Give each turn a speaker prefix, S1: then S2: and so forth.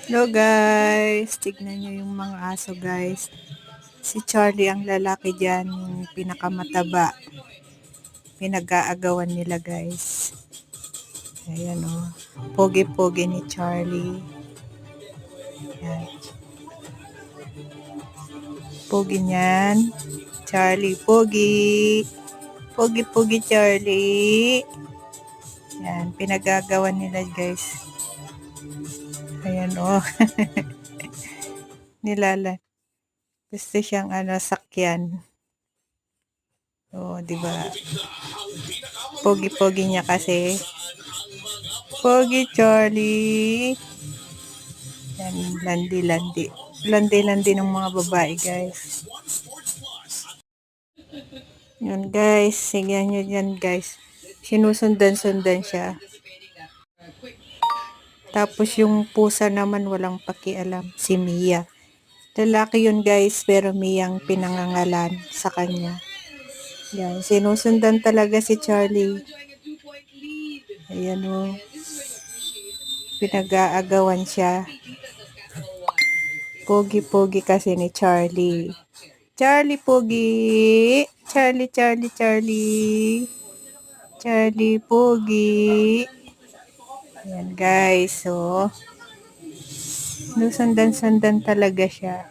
S1: Hello guys, tignan nyo yung mga aso guys. Si Charlie ang lalaki dyan, yung pinakamataba. Pinag-aagawan nila guys. Ayan o, pogi-pogi ni Charlie. Ayan. Pogi niyan. Charlie, pogi. Pogi-pogi Charlie. Ayan, pinag-aagawan nila guys. Ayan o. Nilala. Gusto siyang sakyan. Oh, 'di ba? Pogi-pogi niya kasi. Pogi Charlie. Yan, landi-landi. Landi-landi ng mga babae, guys. Yan, guys. Tingnan nyo yan, guys. Sinusundan-sundan siya. Tapos yung pusa naman walang pakialam. Si Mia. Lalaki yun, guys. Pero Miyang pinangangalan sa kanya. Yan, sinusundan talaga si Charlie. Ayan o. Pinag-aagawan siya. Pogi-pogi kasi ni Charlie. Charlie pogi. Charlie, Charlie, Charlie. Charlie pogi. Ayan guys, so. Nusundan-sundan talaga siya.